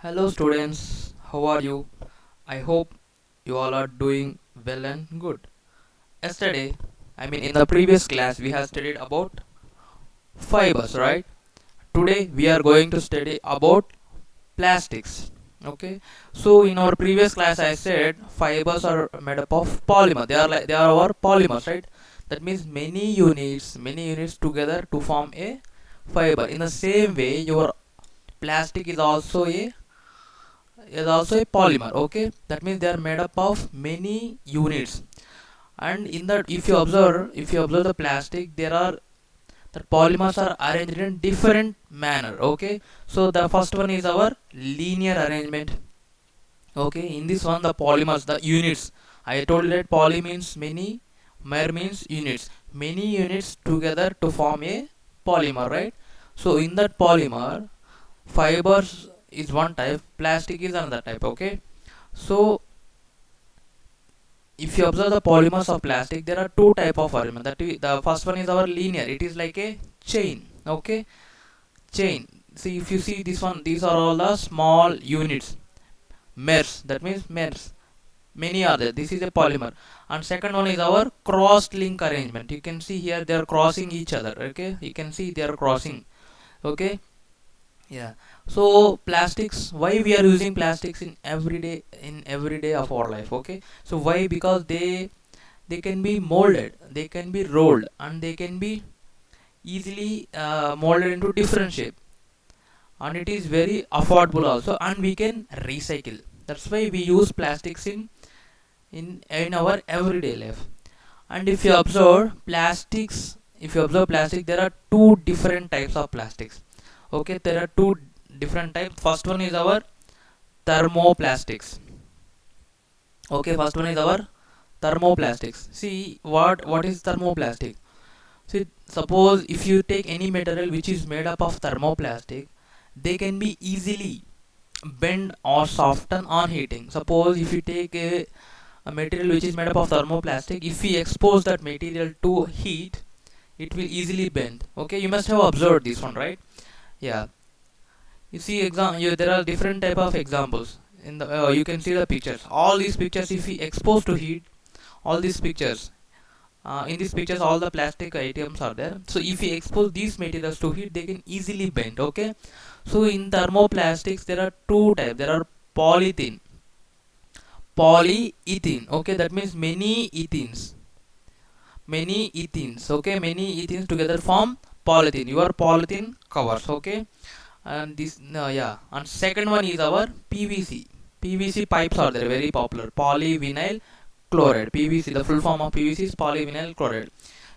Hello students, how are you? I hope you all are doing well and good. Yesterday, in the previous class, we have studied about fibers, right? Today, we are going to study about plastics. Okay, so in our previous class, I said fibers are made up of polymer. They are our polymers, right? That means many units together to form a fiber. In the same way, your plastic is also a polymer. Okay, that means they are made up of many units. And in that, if you observe the plastic, there are the polymers are arranged in different manner. Okay, so the first one is our linear arrangement. Okay, in this one, the polymers, the units, I told you that poly means many, mer means units, many units together to form a polymer, right? So in that polymer, fibers is one type, plastic is another type. Okay, so if you observe the polymers of plastic, there are two type of polymer. The first one is our linear. It is like a chain. Okay, chain. See, if you see this one, these are all the small units. Mers. That means mers. Many are there. This is a polymer. And second one is our cross-link arrangement. You can see here they are crossing each other. Okay, you can see they are crossing. Okay, yeah. So plastics, why we are using plastics in everyday of our life? Okay, so why? Because they can be molded, they can be rolled, and they can be easily molded into different shape, and it is very affordable also, and we can recycle. That's why we use plastics in our everyday life. And if you observe plastic, there are two different types of plastics. Okay, there are two different types. First one is our thermoplastics. Okay, first one is our thermoplastics. See, what is thermoplastic? See, suppose if you take any material which is made up of thermoplastic, they can be easily bend or soften on heating. Suppose if you take a material which is made up of thermoplastic, if we expose that material to heat, it will easily bend. Okay, you must have observed this one, right? Yeah. You see, there are different type of examples. You can see the pictures. All these pictures, if we expose to heat, all these pictures, in these pictures all the plastic items are there. So if we expose these materials to heat, they can easily bend. Okay, so in thermoplastics there are two types. There are polythene, polyethene. Okay, that means many ethenes. Okay, many ethenes together form polythene. Your polythene covers. Okay, and this yeah. And second one is our PVC pipes are there, very popular, polyvinyl chloride. PVC, the full form of PVC is polyvinyl chloride.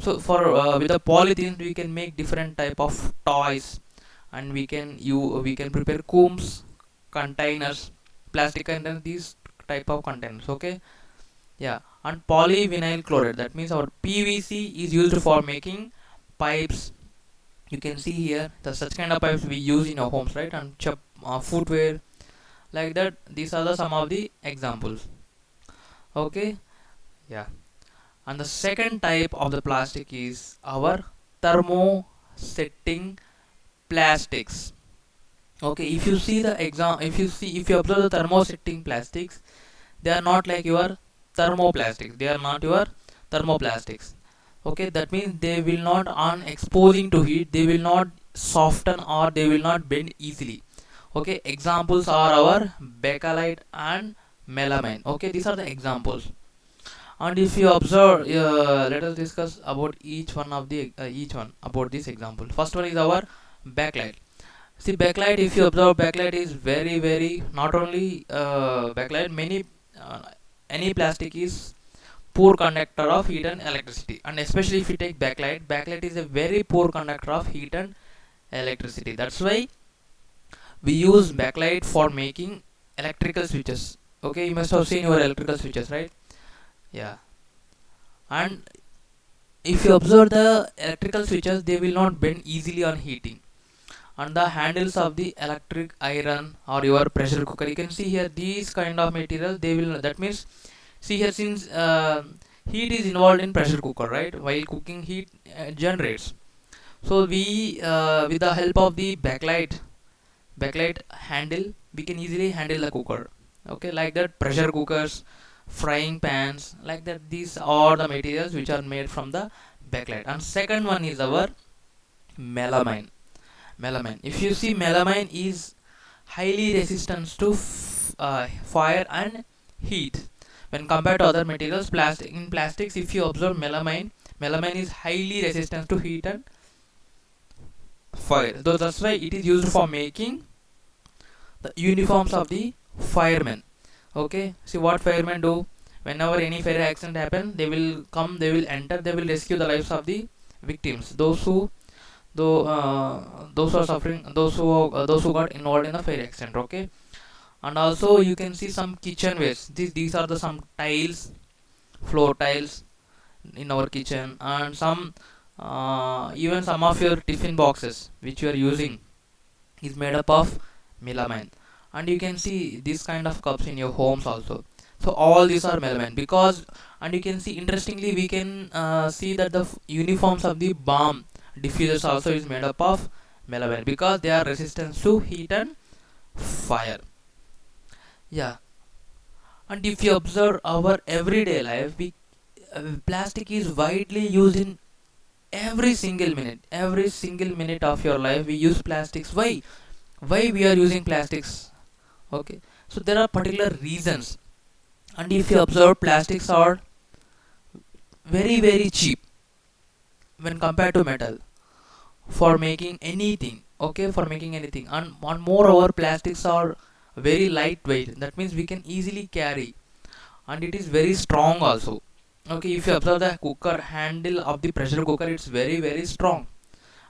So for with the polythene we can make different type of toys, and we can prepare combs, containers, plastic containers, these type of containers. Okay, yeah. And polyvinyl chloride, that means our PVC is used for making pipes. You can see here the such kind of pipes we use in our homes, right? And footwear, like that. These are some of the examples. Okay, yeah. And the second type of the plastic is our thermosetting plastics. Okay, if you observe the thermosetting plastics, they are not like your thermoplastics. They are not your thermoplastics. Okay, that means they will not, on exposing to heat, they will not soften or they will not bend easily. Okay, examples are our bakelite and melamine. Okay, these are the examples. And if you observe, let us discuss about each one about this example. First one is our backlight. See, backlight, if you observe, backlight is very very, not only backlight, uh, any plastic is poor conductor of heat and electricity. And especially if you take backlight is a very poor conductor of heat and electricity. That's why we use backlight for making electrical switches. Okay, you must have seen your electrical switches, right? Yeah. And if you observe the electrical switches, they will not bend easily on heating. And the handles of the electric iron or your pressure cooker, you can see here these kind of materials, they will, that means, see here, since heat is involved in pressure cooker, right? While cooking, heat generates. So we with the help of the backlight handle, we can easily handle the cooker. Okay, like that pressure cookers, frying pans, like that, these are the materials which are made from the bakelite. And second one is our melamine. Melamine, if you see, melamine is highly resistant to fire and heat when compared to other materials. In plastics, if you observe, melamine is highly resistant to heat and fire. So that's why it is used for making the uniforms of the firemen. Okay, see what firemen do. Whenever any fire accident happen, they will come, they will enter, they will rescue the lives of the victims, those who are suffering, those who got involved in the fire accident. Okay, and also you can see some kitchen waste. These are the some tiles, floor tiles in our kitchen, and some even some of your tiffin boxes which you are using is made up of melamine. And you can see this kind of cups in your homes also. So all these are melamine because, and you can see, interestingly, we can see that the uniforms of the bomb diffusers also is made up of melamine because they are resistant to heat and fire. Yeah, and if you observe our everyday life, plastic is widely used in every single minute of your life. We use plastics. Why we are using plastics? Okay, so there are particular reasons. And if you observe, plastics are very cheap when compared to metal for making anything. Okay, for making anything. And moreover, plastics are very lightweight, that means we can easily carry, and it is very strong also. Okay, if you observe the cooker handle of the pressure cooker, it's very strong,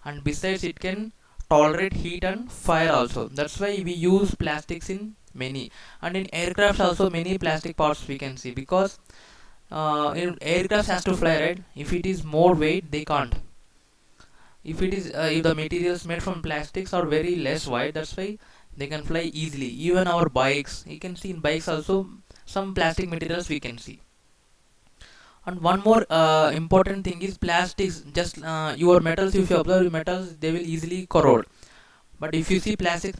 and besides it can tolerate heat and fire also. That's why we use plastics in many. And in aircraft also, many plastic parts we can see, because in aircraft has to fly, right? If it is more weight, they can't. If the materials made from plastics are very less weight, that's why they can fly easily. Even our bikes, you can see in bikes also some plastic materials we can see. And one more important thing is plastics. Just your metals, if you observe metals, they will easily corrode. But if you see plastic,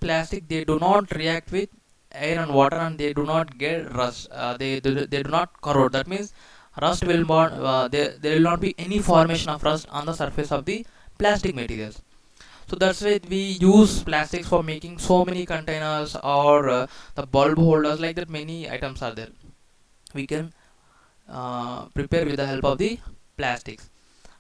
they do not react with air and water, and they do not get rust. They do not corrode. That means rust will not. There will not be any formation of rust on the surface of the plastic materials. So that's why we use plastics for making so many containers, or the bulb holders, like that. Many items are there. We can prepare with the help of the plastics.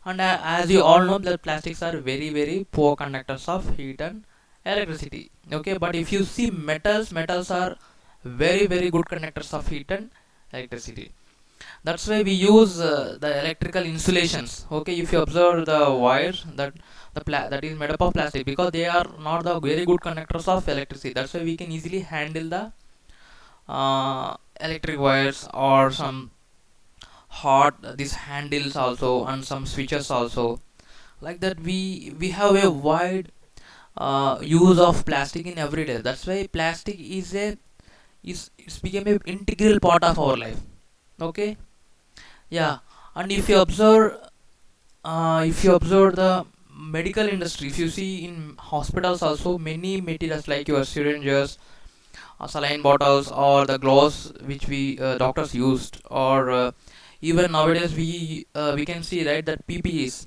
And as you all know, that plastics are very poor conductors of heat and electricity. Okay, but if you see metals are very good conductors of heat and electricity. That's why we use the electrical insulations. Okay, if you observe the wires, that is made up of plastic, because they are not the very good conductors of electricity. That's why we can easily handle the electric wires, or some hot these handles also, and some switches also. Like that, we have a wide use of plastic in every day. That's why plastic is it's become a integral part of our life. Okay, yeah. And if you observe the medical industry, if you see in hospitals also, many materials like your syringes, saline bottles, or the gloves which we doctors used, or even nowadays we can see, right, that PPEs,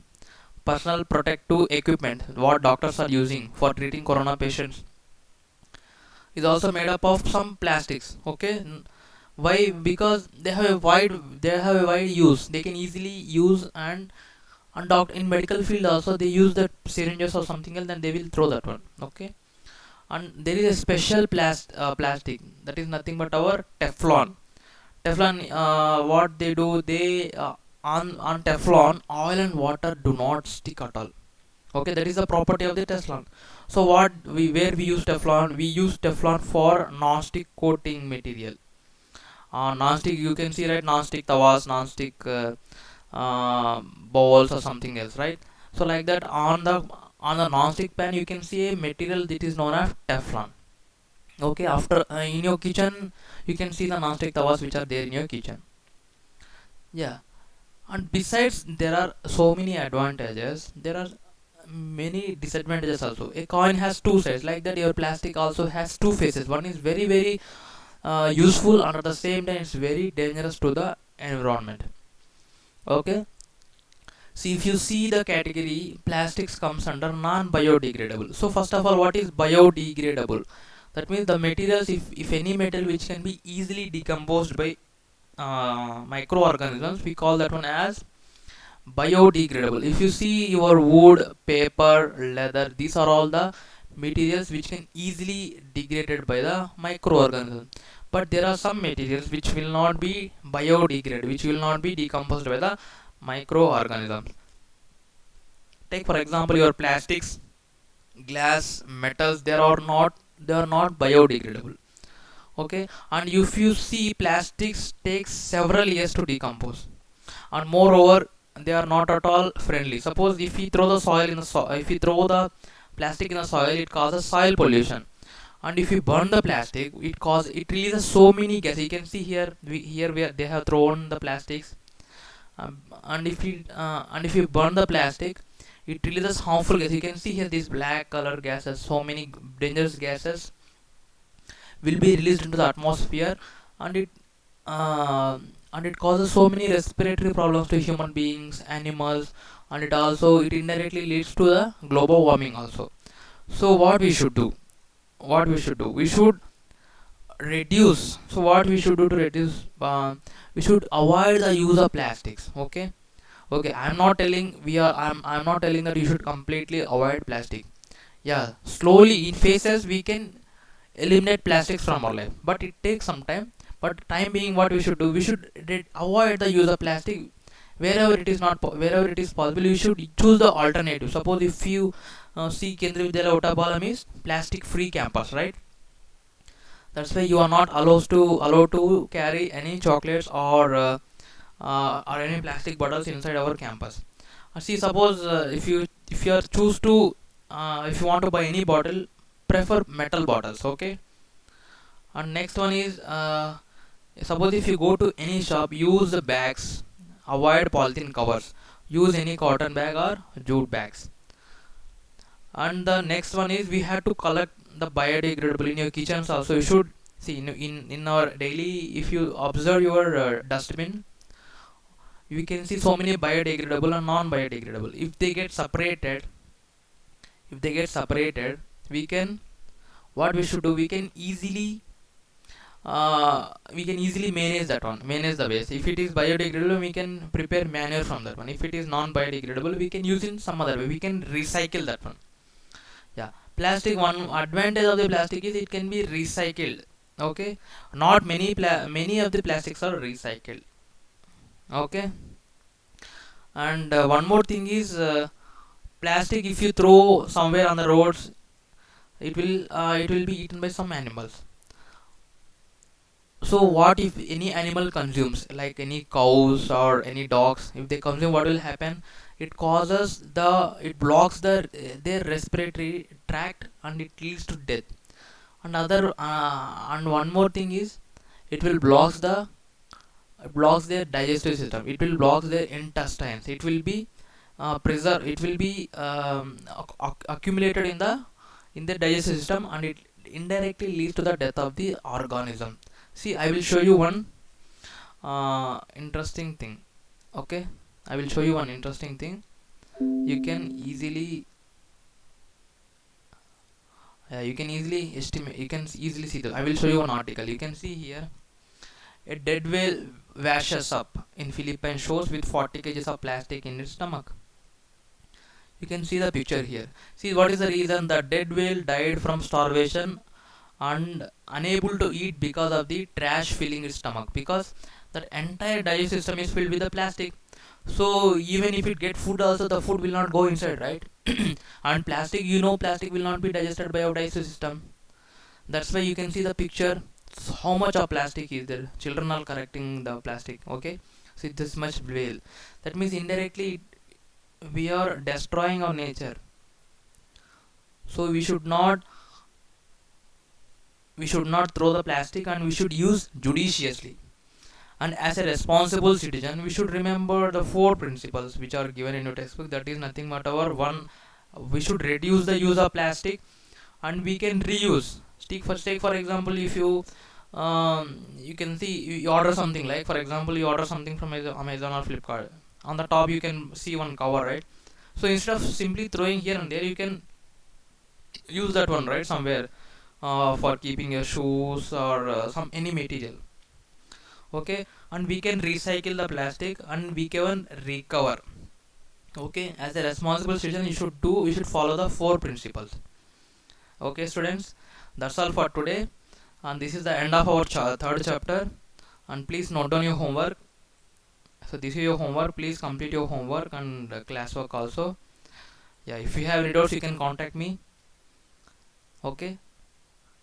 personal protective equipment, what doctors are using for treating corona patients, is also made up of some plastics. Okay, why? Because they have a wide use. They can easily use, and in medical field also, they use the syringes or something else, then they will throw that one. Okay, and there is a special plastic, that is nothing but our Teflon. What they do, they on Teflon, oil and water do not stick at all. Okay, that is the property of the Teflon. So where we use Teflon, we use Teflon for non-stick coating material. Non-stick, you can see, right, non-stick tawas, non-stick bowls, or something else, right? So like that, on the non-stick pan, you can see a material that is known as Teflon. Okay, after in your kitchen, you can see the non-stick tawas which are there in your kitchen. Yeah, and besides, there are so many advantages. There are many disadvantages also. A coin has two sides, like that your plastic also has two faces. One is very very useful, and at the same time it's very dangerous to the environment. Okay, see, if you see the category, plastics comes under non-biodegradable. So first of all, what is biodegradable? That means the materials, if any metal which can be easily decomposed by microorganisms, we call that one as biodegradable. If you see your wood, paper, leather, these are all the materials which can easily degraded by the microorganisms. But there are some materials which will not be biodegraded, which will not be decomposed by the microorganisms. Take for example your plastics, glass, metals. They are not biodegradable. Okay, and if you see, plastics takes several years to decompose, and moreover they are not at all friendly. Suppose if we throw the soil in the if we throw the plastic in the soil, it causes soil pollution. And if you burn the plastic, it releases so many gases. You can see here, they have thrown the plastics, and if you burn the plastic, it releases harmful gas. You can see here these black color gases, so many dangerous gases will be released into the atmosphere, and uh, it causes so many respiratory problems to human beings, animals, and it indirectly leads to the global warming also. So we should reduce. So what we should do to reduce, we should avoid the use of plastics. Okay, I'm not telling that you should completely avoid plastic. Yeah, slowly in phases we can eliminate plastics from our life, but it takes some time. But time being, what we should do, we should avoid the use of plastic. Wherever it is possible, we should choose the alternative. Suppose if you see Kendriya Vidyalaya Uttabalam is plastic free campus, right? That's why you are not allowed to carry any chocolates or any plastic bottles inside our campus. See, suppose if you are choose to if you want to buy any bottle, prefer metal bottles. Okay, and next one is, suppose if you go to any shop, use the bags, avoid polythene covers, use any cotton bag or jute bags. And the next one is, we have to collect the biodegradable in your kitchens also. You should see in our daily, if you observe your dustbin, you can see so many biodegradable and non-biodegradable. If they get separated, we can, what we should do, we can easily manage the waste. If it is biodegradable, we can prepare manure from that one. If it is non-biodegradable, we can use in some other way, we can recycle that one. Yeah, plastic, one advantage of the plastic is it can be recycled. Okay, not many of the plastics are recycled. Okay, and one more thing is, plastic, if you throw somewhere on the roads, it will be eaten by some animals. So what if any animal consumes, like any cows or any dogs, if they consume, what will happen? It blocks their respiratory tract, and it leads to death. And one more thing is, it will blocks their digestive system, it will block their intestines, it will be preserve it will be accumulated in the digestive system, and it indirectly leads to the death of the organism. See, I will show you one interesting thing. Okay, I will show you one interesting thing. You can easily you can easily see that. I will show you one article. You can see here, a dead whale washes up in Philippines shores with 40 kgs of plastic in its stomach. You can see the picture here. See, what is the reason? The dead whale died from starvation and unable to eat because of the trash filling its stomach, because that entire digestive system is filled with the plastic. So even if it get food also, the food will not go inside, right? And plastic will not be digested by our digestive system. That's why you can see the picture, how much of plastic is there. Children are collecting the plastic. Okay, see this much whale. That means indirectly we are destroying our nature. So we should not throw the plastic, and we should use judiciously. And as a responsible citizen, we should remember the four principles which are given in your textbook. That is nothing but our one we should reduce the use of plastic, and we can reuse. Take for example, if you can see, you order something, like for example you order something from Amazon or Flipkart. On the top you can see one cover, right? So instead of simply throwing here and there, you can use that one, right, somewhere, for keeping your shoes or some any material. Okay, and we can recycle the plastic and we can recover. Okay, as a responsible citizen, you should follow the four principles. Okay, students, that's all for today, and this is the end of our third chapter. And please note down your homework. So this is your homework. Please complete your homework and classwork also. Yeah, if you have any doubts, you can contact me. Okay,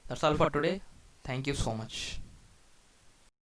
that's all for today. Thank you so much.